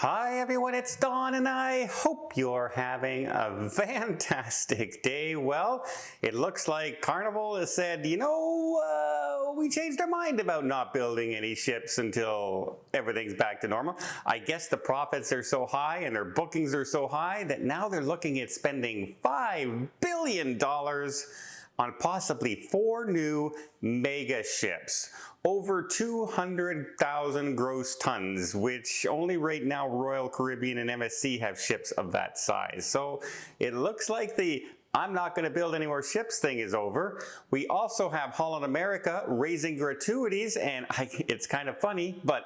Hi everyone, it's Don and I hope you're having a fantastic day. Well, it looks like Carnival has said, we changed our mind about not building any ships until everything's back to normal. I guess the profits are so high and their bookings are so high that now they're looking at spending $5 billion on possibly 4 new mega ships. Over 200,000 gross tons, which only right now Royal Caribbean and MSC have ships of that size. So it looks like the I'm not going to build any more ships thing is over. We also have Holland America raising gratuities, and it's kind of funny, but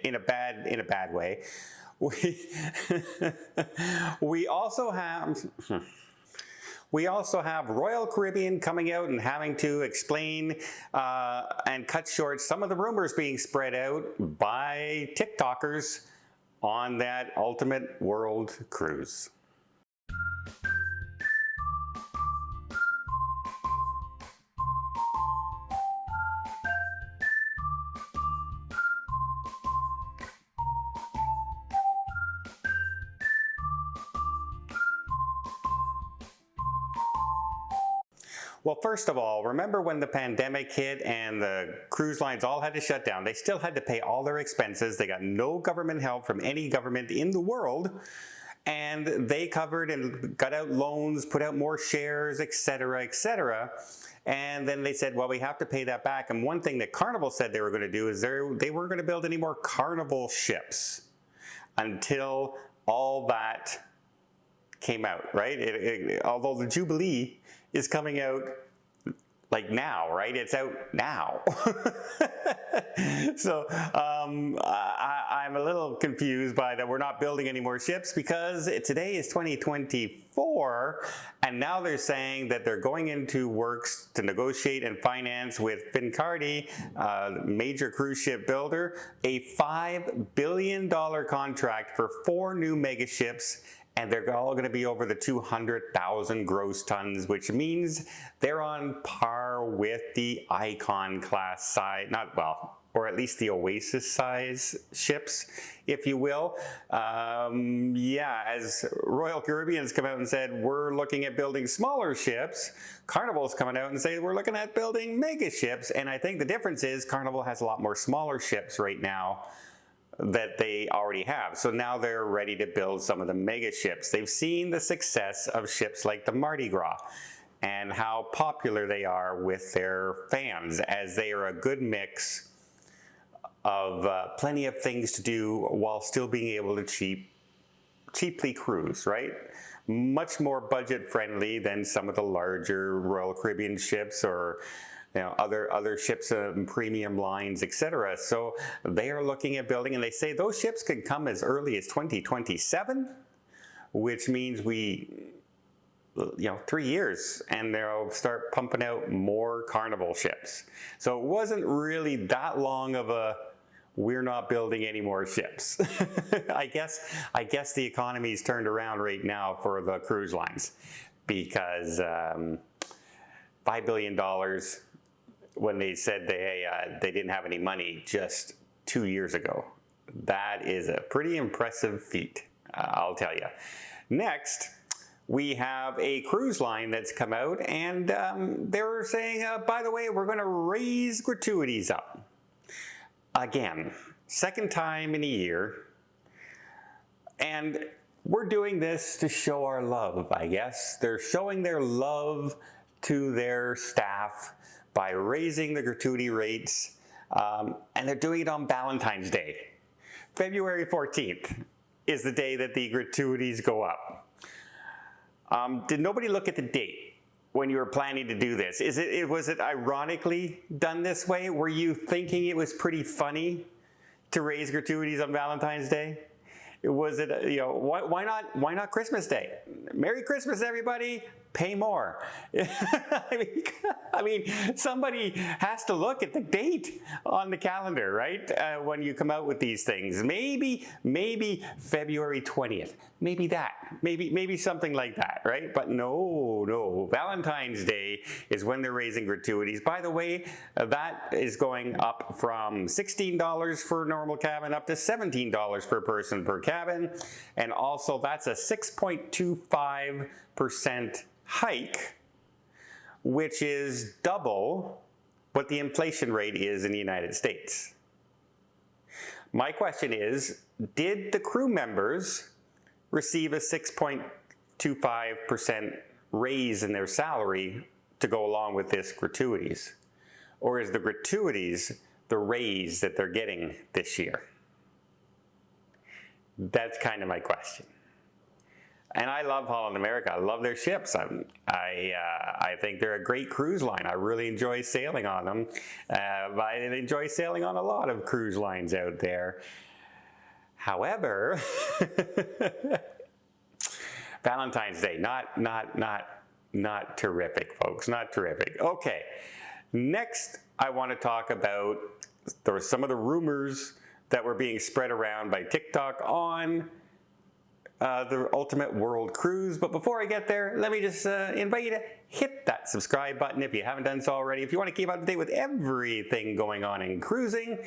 in a bad way. We also have Royal Caribbean coming out and having to explain and cut short some of the rumors being spread out by TikTokers on that ultimate world cruise. Well, first of all, remember when the pandemic hit and the cruise lines all had to shut down? They still had to pay all their expenses. They got no government help from any government in the world. And they covered and got out loans, put out more shares, etc., etc. And then they said, well, we have to pay that back. And one thing that Carnival said they were going to do is they weren't going to build any more Carnival ships until all that came out, right? Although the Jubilee is coming out like now, right? It's out now. So I'm a little confused by that we're not building any more ships because today is 2024 and now they're saying that they're going into works to negotiate and finance with Fincardi, major cruise ship builder, a $5 billion contract for 4 new mega ships. And they're all going to be over the 200,000 gross tons, which means they're on par with the Icon class size, or at least the Oasis size ships, if you will. As Royal Caribbean's come out and said, we're looking at building smaller ships. Carnival's coming out and saying, we're looking at building mega ships. And I think the difference is Carnival has a lot more smaller ships right now that they already have. So now they're ready to build some of the mega ships. They've seen the success of ships like the Mardi Gras and how popular they are with their fans, as they are a good mix of plenty of things to do while still being able to cheaply cruise, right? Much more budget friendly than some of the larger Royal Caribbean ships or other ships, premium lines, etc. So they are looking at building, and they say those ships could come as early as 2027, which means 3 years, and they'll start pumping out more Carnival ships. So it wasn't really that long of a we're not building any more ships. I guess the economy's turned around right now for the cruise lines because $5 billion. When they said they didn't have any money just 2 years ago. That is a pretty impressive feat, I'll tell you. Next, we have a cruise line that's come out, and they're saying, by the way, we're going to raise gratuities up. Again, second time in a year. And we're doing this to show our love, I guess. They're showing their love to their staff by raising the gratuity rates, and they're doing it on Valentine's Day. February 14th is the day that the gratuities go up. Did nobody look at the date when you were planning to do this? Was it ironically done this way? Were you thinking it was pretty funny to raise gratuities on Valentine's Day? Was it, why not Christmas Day? Merry Christmas, everybody. pay more. I mean, somebody has to look at the date on the calendar, right? When you come out with these things. Maybe February 20th. Maybe that. Maybe something like that, right? But no. Valentine's Day is when they're raising gratuities. By the way, that is going up from $16 for a normal cabin up to $17 per person per cabin. And also that's a 6.25% hike, which is double what the inflation rate is in the United States. My question is, did the crew members receive a 6.25% raise in their salary to go along with this gratuities? Or is the gratuities the raise that they're getting this year? That's kind of my question. And I love Holland America. I love their ships. I think they're a great cruise line. I really enjoy sailing on them. I enjoy sailing on a lot of cruise lines out there. However, Valentine's Day, not terrific, folks. Not terrific. Okay, next I want to talk about some of the rumors that were being spread around by TikTok on the Ultimate World Cruise. But before I get there, let me just invite you to hit that subscribe button if you haven't done so already. If you want to keep up to date with everything going on in cruising,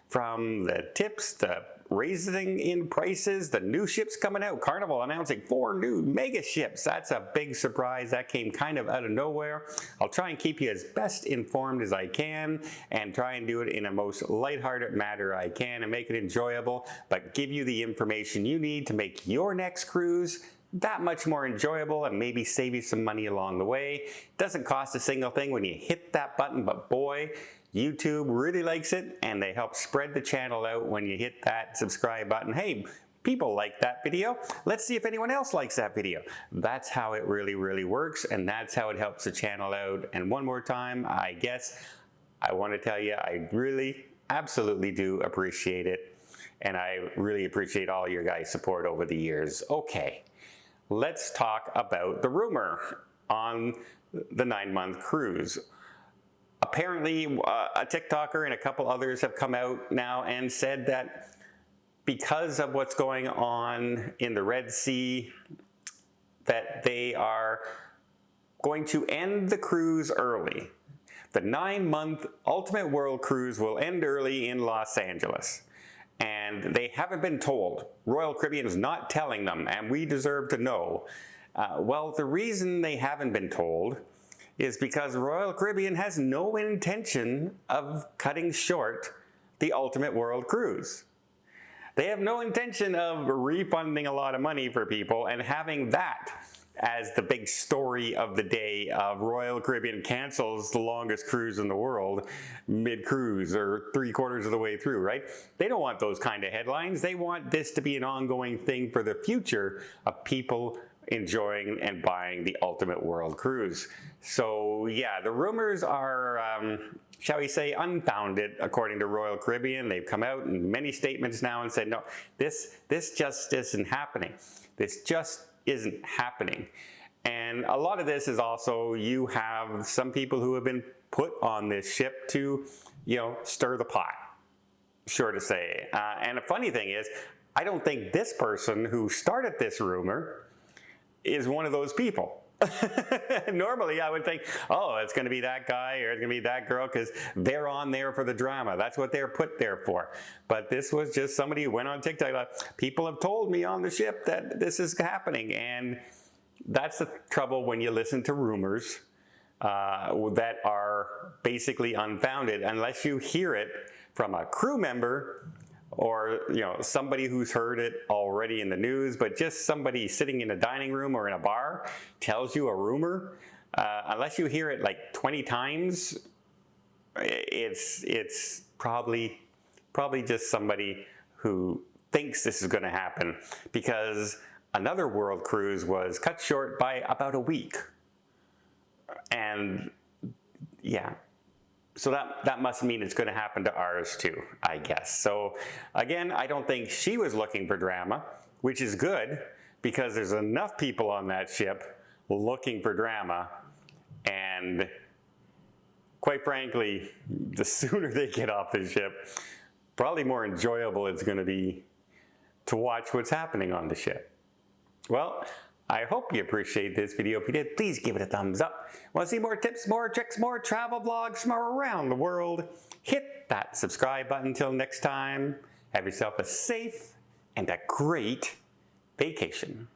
from the tips, the raising in prices, the new ships coming out, Carnival announcing 4 new mega ships. That's a big surprise. That came kind of out of nowhere. I'll try and keep you as best informed as I can and try and do it in a most lighthearted manner I can and make it enjoyable, but give you the information you need to make your next cruise that much more enjoyable and maybe save you some money along the way. It doesn't cost a single thing when you hit that button, but boy, YouTube really likes it, and they help spread the channel out when you hit that subscribe button. Hey, people like that video. Let's see if anyone else likes that video. That's how it really works, and that's how it helps the channel out. And one more time, I guess I want to tell you, I really, absolutely do appreciate it, and I really appreciate all your guys' support over the years. Okay, let's talk about the rumor on the 9-month cruise. Apparently, a TikToker and a couple others have come out now and said that because of what's going on in the Red Sea, that they are going to end the cruise early. The 9-month Ultimate World Cruise will end early in Los Angeles. And they haven't been told. Royal Caribbean is not telling them, and we deserve to know. Well, the reason they haven't been told is because Royal Caribbean has no intention of cutting short the Ultimate World Cruise. They have no intention of refunding a lot of money for people and having that as the big story of the day of Royal Caribbean cancels the longest cruise in the world mid-cruise or 3/4 of the way through, right? They don't want those kind of headlines. They want this to be an ongoing thing for the future of people enjoying and buying the Ultimate World Cruise. So yeah, the rumors are, shall we say, unfounded according to Royal Caribbean. They've come out in many statements now and said, no, this just isn't happening. This just isn't happening. And a lot of this is also, you have some people who have been put on this ship to, stir the pot, sure to say. And a funny thing is, I don't think this person who started this rumor is one of those people. Normally I would think, oh, it's going to be that guy or it's going to be that girl because they're on there for the drama. That's what they're put there for. But this was just somebody who went on TikTok. Like, people have told me on the ship that this is happening. And that's the trouble when you listen to rumors that are basically unfounded, unless you hear it from a crew member or somebody who's heard it already in the news. But just somebody sitting in a dining room or in a bar tells you a rumor, unless you hear it like 20 times, it's probably just somebody who thinks this is going to happen, because another world cruise was cut short by about a week. And yeah, so that must mean it's going to happen to ours too, I guess. So again, I don't think she was looking for drama, which is good, because there's enough people on that ship looking for drama, and quite frankly, the sooner they get off the ship, probably more enjoyable it's going to be to watch what's happening on the ship. Well, I hope you appreciate this video. If you did, please give it a thumbs up. Want to see more tips, more tricks, more travel vlogs from around the world? Hit that subscribe button. Until next time, have yourself a safe and a great vacation.